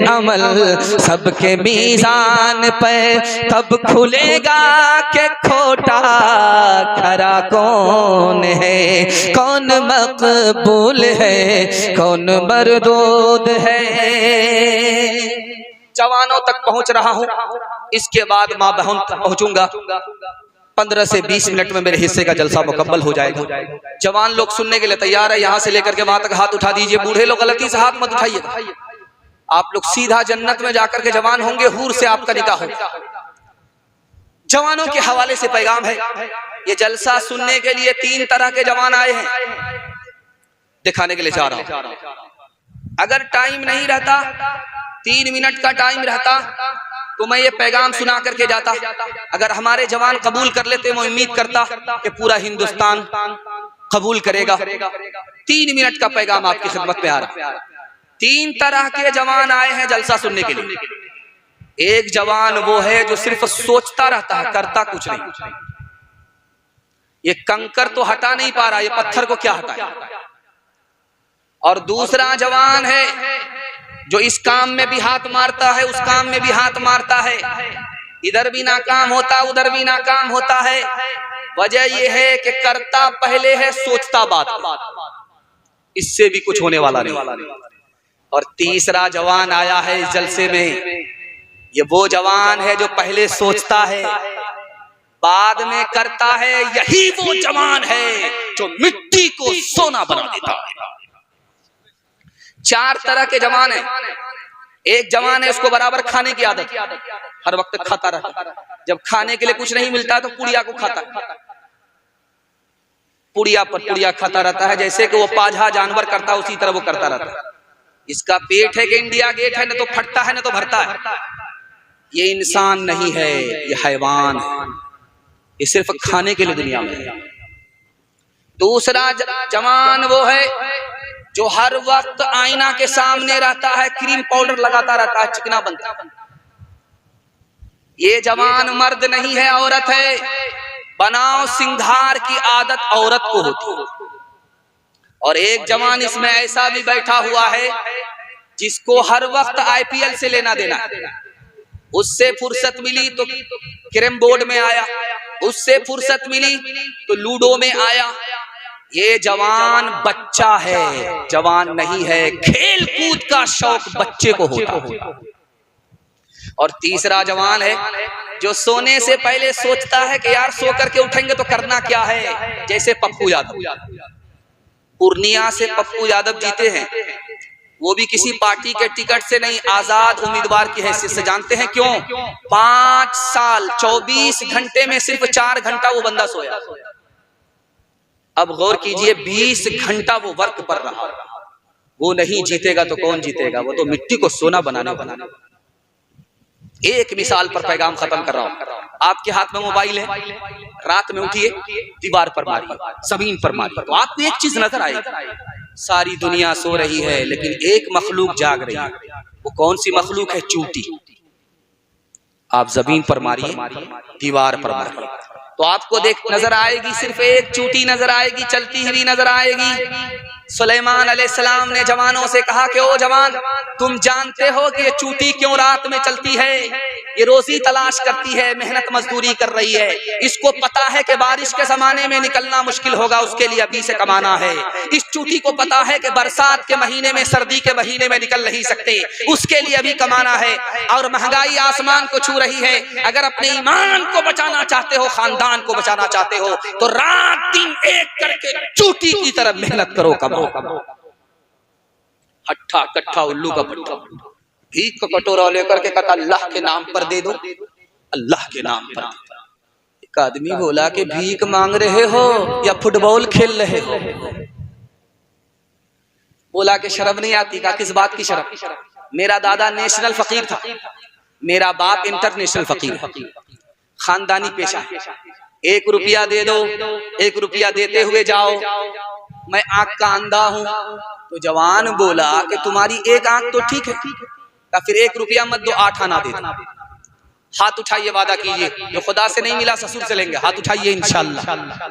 अमल सबके मीज़ान पे कब खुलेगा कि खोटा खरा कौन है, कौन मकबूल है, कौन मरदूद है। जवानों तक पहुंच रहा हूं, इसके बाद मां बहन तक पहुंचूंगा। 15 से 20 मिनट में मेरे हिस्से का जलसा मुकम्मल हो जाएगा। जवान लोग सुनने के लिए तैयार है, यहां से लेकर के वहां तक हाथ उठा दीजिए। बूढ़े लोग गलती से हाथ मत उठाइए, आप लोग सीधा जन्नत में जाकर के जवान होंगे, हूर से आपका निकाह होगा। जवानों के हवाले से पैगाम है, ये जलसा सुनने के लिए 3 तरह के जवान आए हैं, दिखाने के लिए चाह रहा हूं। अगर टाइम नहीं रहता, 3 मिनट का टाइम रहता तो मैं ये पैगाम सुना करके जाता। अगर हमारे जवान कबूल कर लेते, मैं उम्मीद करता कि पूरा हिंदुस्तान कबूल करेगा। 3 मिनट का पैगाम आपकी खिदमत में आ रहा। 3 तरह के जवान आए हैं जलसा सुनने के लिए। एक जवान वो है जो सिर्फ सोचता रहता है, करता कुछ नहीं। ये कंकर तो हटा नहीं पा रहा, ये पत्थर को क्या हटाए। और दूसरा जवान है जो इस काम में भी हाथ मारता है, उस काम में भी हाथ मारता है, इधर भी नाकाम होता, उधर भी नाकाम होता है। वजह यह है कि करता पहले है, सोचता बात, इससे भी कुछ होने वाला नहीं। और तीसरा जवान आया है इस जलसे में, ये वो जवान है जो पहले सोचता है बाद में करता है। यही वो जवान है जो मिट्टी को सोना बना देता है। 4 तरह के जवान हैं। एक जवान है, उसको बराबर खाने की आदत, हर वक्त खाता रहता। जब खाने के लिए कुछ नहीं मिलता तो पुड़िया को खाता, पुड़िया पर पुड़िया खाता रहता है, जैसे कि वो पाझा जानवर करता है उसी तरह वो करता रहता है। इसका पेट है कि इंडिया गेट है, न तो फटता है न तो भरता है। ये इंसान नहीं है, ये हैवान है, ये सिर्फ खाने के लिए दुनिया में है। दूसरा जवान वो है जो हर वक्त आईना के सामने रहता है, क्रीम पाउडर लगाता रहता है, चिकना बनता है। ये जवान मर्द नहीं है, औरत है। बनाव सिंगार की आदत औरत को होती है। और एक जवान इसमें ऐसा भी बैठा हुआ है जिसको हर वक्त IPL से लेना देना। उससे फुर्सत मिली तो कैरम बोर्ड में आया, उससे फुर्सत मिली तो लूडो में आया। ये जवान बच्चा है, जवान नहीं है। खेल कूद का शौक बच्चे को होता है। और तीसरा जवान है जो सोने से पहले सोचता है कि यार सो करके उठेंगे तो करना क्या है। जैसे पप्पू यादव, पूर्णिया से पप्पू यादव जीते हैं, वो भी किसी पार्टी के टिकट से नहीं, आजाद उम्मीदवार की हैसियत से। जानते हैं क्यों? 5 साल 24 घंटे में सिर्फ 4 घंटा वो बंदा सोया। अब गौर कीजिए, 20 घंटा वो वर्क कर रहा। वो नहीं जीतेगा तो कौन जीतेगा? वो तो मिट्टी को सोना बनाने। एक मिसाल पर पैगाम खत्म कर रहा हूं। आपके हाथ में मोबाइल है, रात में उठिए, दीवार पर मारिए, जमीन पर मारिए, तो आपको एक चीज नजर आएगी। सारी दुनिया सो रही है लेकिन एक मखलूक जाग रही है। वो कौन सी मखलूक है? चूंटी। आप जमीन पर मारिए, दीवार पर मारिए, तो आपको देख नजर आएगी, सिर्फ एक चूंटी नजर आएगी, चलती हुई नजर आएगी। सुलेमान अलैहिस्सलाम ने जवानों से कहा कि ओ जवान, तुम जानते हो कि ये चूंटी क्यों रात में चलती है? ये रोजी तलाश करती है, मेहनत मजदूरी कर रही है। इसको पता है कि बारिश के जमाने में निकलना मुश्किल होगा, उसके लिए अभी से कमाना है। इस चूंटी को पता है कि बरसात के महीने में, सर्दी के महीने में निकल नहीं सकते, उसके लिए अभी कमाना है। और महंगाई आसमान को छू रही है। अगर अपने ईमान को बचाना चाहते हो, खानदान को बचाना चाहते हो, तो रात दिन एक करके चूंटी की तरह मेहनत करो, कमाओ। हट्ठा कट्ठा उल्लू का भट्ठा, भीख का कटोरा लेकर के कहता अल्लाह के नाम पर दे दो, अल्लाह के नाम पर। एक आदमी बोला कि भीख मांग रहे हो या फुटबॉल खेल रहे हो? बोला कि शर्म नहीं आती। का किस बात की शर्म? मेरा दादा नेशनल फकीर था, मेरा बाप इंटरनेशनल फकीर है, खानदानी पेशा है। 1 रुपया दे दो, 1 रुपया देते हुए जाओ, मैं आंख का अंधा हूं। तो जवान बोला कि तुम्हारी एक आंख तो ठीक है, या फिर 1 रुपया मत दो, 8 आना दे दो। हाथ उठाइए, वादा कीजिए, जो खुदा से नहीं मिला ससुर से लेंगे। हाथ उठाइए, इंशाअल्लाह।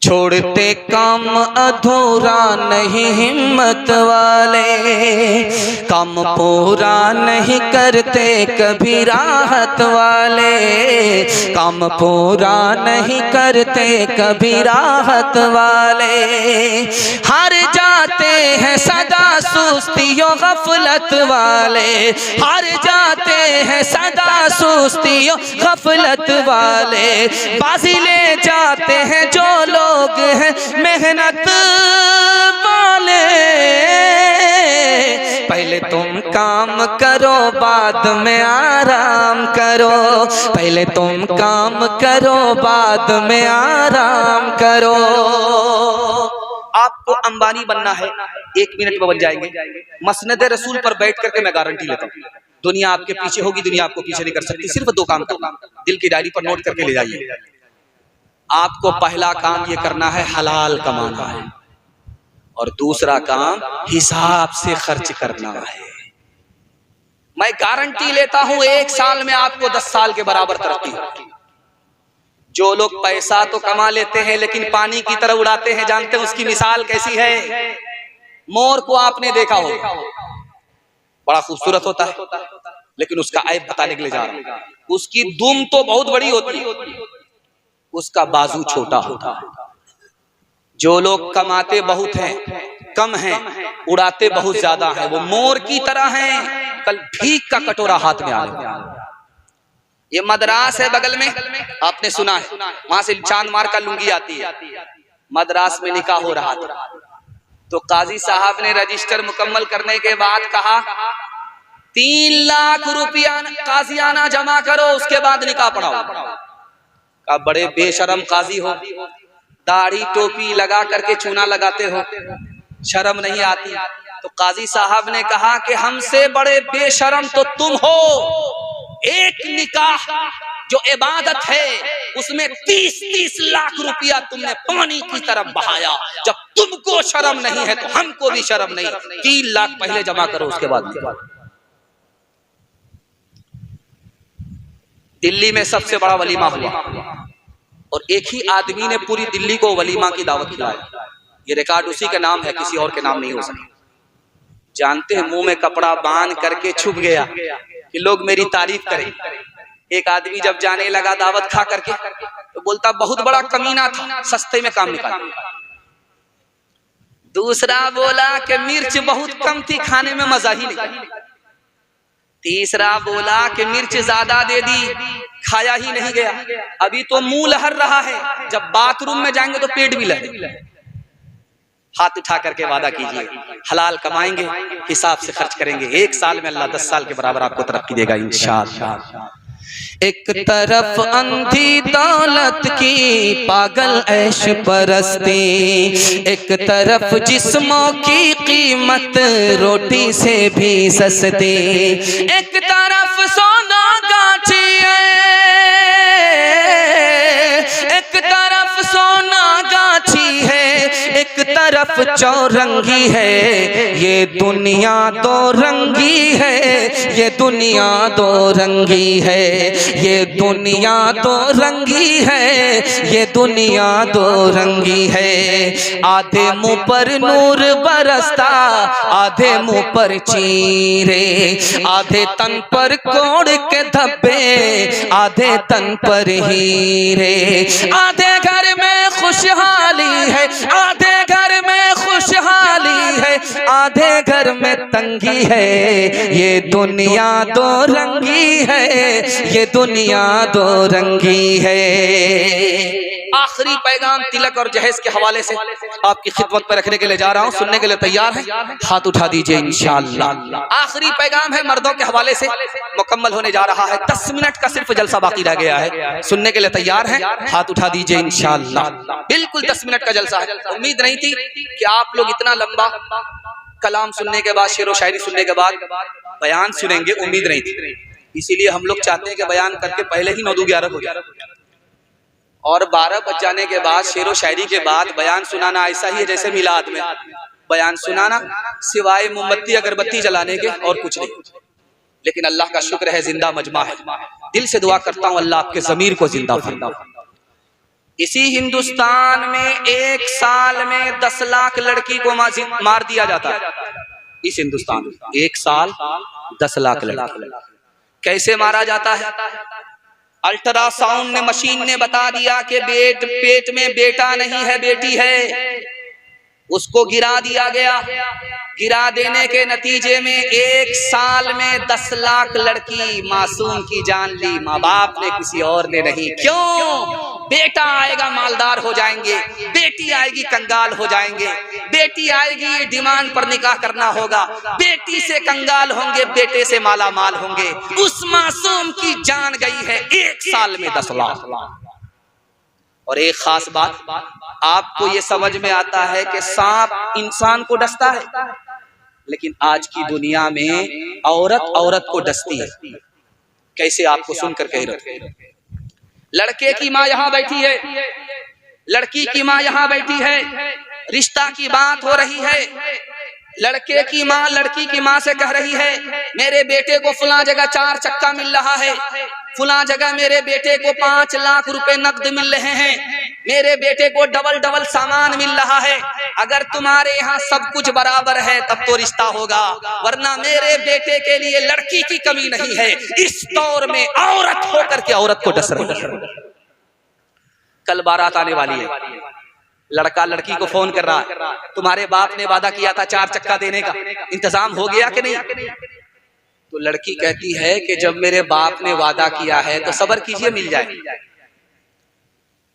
छोड़ते काम अधूरा नहीं हिम्मत वाले, कम पूरा नहीं करते कभी राहत वाले, कम पूरा नहीं करते कभी राहत वाले। हार जाते हैं सदा सुस्तियों गफलत वाले, हार जाते हैं सदा सुस्तियों गफलत वाले। बाजी ले जाते हैं जो लोग हैं मेहनत वाले। पहले तुम काम करो बाद में आराम करो, पहले तुम काम करो बाद में आराम करो। आपको अंबानी बनना है, 1 मिनट में बन जाएंगे। मसनद रसूल पर बैठ करके मैं गारंटी लेता हूँ, दुनिया आपके पीछे होगी, दुनिया आपको पीछे नहीं कर सकती। सिर्फ 2 काम करना, दिल की डायरी पर नोट करके ले जाइए। आपको पहला काम ये करना है, हलाल कमाना है, और दूसरा काम हिसाब से खर्च करना है। मैं गारंटी लेता हूं 1 साल में आपको 10 साल के बराबर तरक्की होगी। जो लोग पैसा तो कमा लेते हैं लेकिन पानी की तरह उड़ाते हैं, जानते हैं उसकी मिसाल कैसी है? मोर को आपने देखा हो, बड़ा खूबसूरत होता है, लेकिन उसका ऐब बताने के लिए जा रहा हूं। उसकी दुम तो बहुत बड़ी होती है, उसका बाजू छोटा होता है। जो लोग कमाते बहुत हैं, कम हैं, उड़ाते बहुत ज्यादा हैं, वो मोर की तरह हैं, कल भीख का कटोरा हाथ में आने। ये मद्रास है बगल में, आपने सुना है, वहां से चांद मार का लुंगी आती है। मद्रास में निकाह हो रहा था, तो काजी साहब ने रजिस्टर मुकम्मल करने के बाद कहा 3 लाख रुपया काजियाना जमा करो, उसके बाद निकाह पढ़ाओ। का बड़े बेशरम काजी हो, दाढ़ी टोपी लगा करके चूना लगाते हो, शर्म नहीं आती? तो काजी साहब ने कहा कि हमसे बड़े बेशरम तो तुम हो। एक निकाह जो इबादत है उसमें 30-30 लाख रुपया तुमने पानी की तरफ बहाया। जब तुमको शर्म नहीं है तो हमको भी शर्म नहीं। 3 लाख पहले जमा करो, उसके बाद। दिल्ली में सबसे बड़ा वलीमा हुआ और एक ही आदमी ने पूरी दिल्ली को वलीमा की दावत खिलाया। ये रिकॉर्ड उसी के नाम है, किसी और के नाम नहीं हो सके। जानते हैं, मुंह में कपड़ा बांध करके छुप गया कि लोग मेरी तारीफ करें। एक आदमी जब जाने लगा दावत खा करके तो बोलता बहुत बड़ा कमीना था, सस्ते में काम निकाल। दूसरा बोला कि मिर्च बहुत कम थी, खाने में मजा ही नहीं। तीसरा बोला कि मिर्च ज्यादा दे दी, खाया ही नहीं गया। अभी तो मुंह लहर रहा है, जब बाथरूम में जाएंगे तो पेट भी लहरे। हाथ उठा करके वादा कीजिए, हलाल कमाएंगे, हिसाब से खर्च करेंगे। 1 साल में अल्लाह 10 साल के बराबर आपको तरक्की देगा इंशाअल्लाह। एक तरफ अंधी दौलत की पागल ऐश परस्ती, एक तरफ जिस्मों की कीमत रोटी से भी सस्ती। एक तरफ सोना गाछी है, एक तरफ सोना गाछी है, एक तरफ चौरंगी है। ये दुनिया 2 रंगी है, ये दुनिया 2 रंगी है, ये दुनिया 2 रंगी है, ये दुनिया 2 रंगी है। आधे मुंह पर नूर बरसता, आधे मुंह पर चीरे, आधे तन पर कोड़ के धब्बे, आधे तन पर हीरे। आधे घर में खुशहाली है, आधे घर में खुशहाली है, आधे घर में तंगी है। ये दुनिया 2 रंगी है, ये दुनिया 2 रंगी है। आखिरी पैगाम तिलक और जहेज के हवाले से आपकी खिदमत पर रखने के लिए जा रहा हूं। सुनने के लिए तैयार है? हाथ उठा दीजिए इंशाअल्लाह। आखिरी पैगाम है मर्दों के हवाले से, मुकम्मल होने जा रहा है। 10 मिनट का सिर्फ जलसा बाकी रह गया है। सुनने के लिए तैयार है? हाथ उठा दीजिए इंशाअल्लाह। बिल्कुल 10 मिनट का जलसा है। उम्मीद नहीं थी कि आप लोग इतना लंबा कलाम सुनने के बाद, शेरो शायरी सुनने के बाद बयान सुनेंगे, उम्मीद नहीं थी। इसीलिए हम लोग चाहते हैं कि बयान करके पहले ही 9-11 हो जाए, और 12 बज जाने के बाद शेरो शायरी के बाद बयान सुनाना ऐसा ही है जैसे मिलाद में बयान सुनाना, सिवाय मोमबत्ती अगरबत्ती जलाने के और कुछ नहीं। लेकिन अल्लाह का शुक्र है जिंदा मजमा है। दिल से दुआ करता हूँ अल्लाह आपके ज़मीर को जिंदा फरमाए। इसी हिंदुस्तान में 1 साल में 10 लाख लड़की को मार दिया जाता है। इस हिंदुस्तान में 1 साल 10 लाख लड़के। कैसे मारा जाता है? अल्ट्रासाउंड ने मशीन ने बता दिया कि पेट में बेटा नहीं है बेटी है, उसको गिरा दिया गया। गिरा देने के नतीजे में 1 साल में 10 लाख लड़की मासूम की जान ली, माँ बाप ने, किसी और ने नहीं। क्यों? बेटा आएगा मालदार हो जाएंगे, बेटी आएगी कंगाल हो जाएंगे, बेटी आएगी डिमांड पर निकाह करना होगा, बेटी से कंगाल होंगे, बेटे से माला माल होंगे। उस मासूम की जान गई है 1 साल में 10 लाख। और एक खास बात, आपको ये समझ में आता है कि सांप इंसान को डसता है, लेकिन आज की दुनिया में औरत औरत को डसती है। कैसे? आपको सुनकर कह रहा हूं। लड़के की माँ यहाँ बैठी है, लड़की की माँ यहाँ बैठी है, रिश्ता की बात हो रही है। लड़के की माँ लड़की की माँ से कह रही है, मेरे बेटे को फलां जगह 4 चक्का मिल रहा है, फलां जगह मेरे बेटे को 5 लाख रुपए नकद मिल रहे हैं, मेरे बेटे को डबल डबल सामान मिल रहा है। अगर तुम्हारे यहाँ सब कुछ बराबर है तब तो रिश्ता होगा, वरना मेरे बेटे के लिए लड़की की कमी नहीं है। इस दौर में औरत होकर के औरत को डस रही है। कल बारात आने वाली है, लड़का लड़की को फोन कर रहा है, तुम्हारे बाप ने वादा किया था 4 चक्का देने का, इंतजाम हो गया कि नहीं? तो लड़की कहती है कि जब मेरे बाप ने वादा किया है तो सब्र कीजिए, मिल जाए।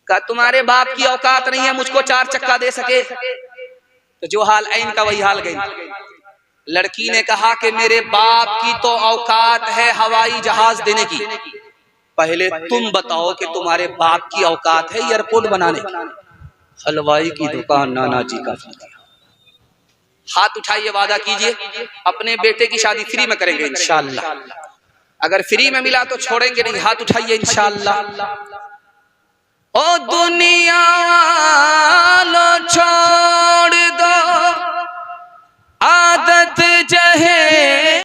कहा तुम्हारे बाप की औकात नहीं है मुझको 4 चक्का दे सके। तो जो हाल ऐन का वही हाल गई। लड़की ने कहा कि मेरे बाप की तो औकात है हवाई जहाज देने की, पहले तुम बताओ कि तुम्हारे बाप की औकात है एयरपोर्ट बनाने की। हलवाई की दुकान नाना जी का फातिहा। हाथ उठाइए, वादा कीजिए अपने बेटे की शादी फ्री में करेंगे इंशाअल्लाह। अगर फ्री में मिला तो छोड़ेंगे नहीं, हाथ उठाइए इंशाअल्लाह।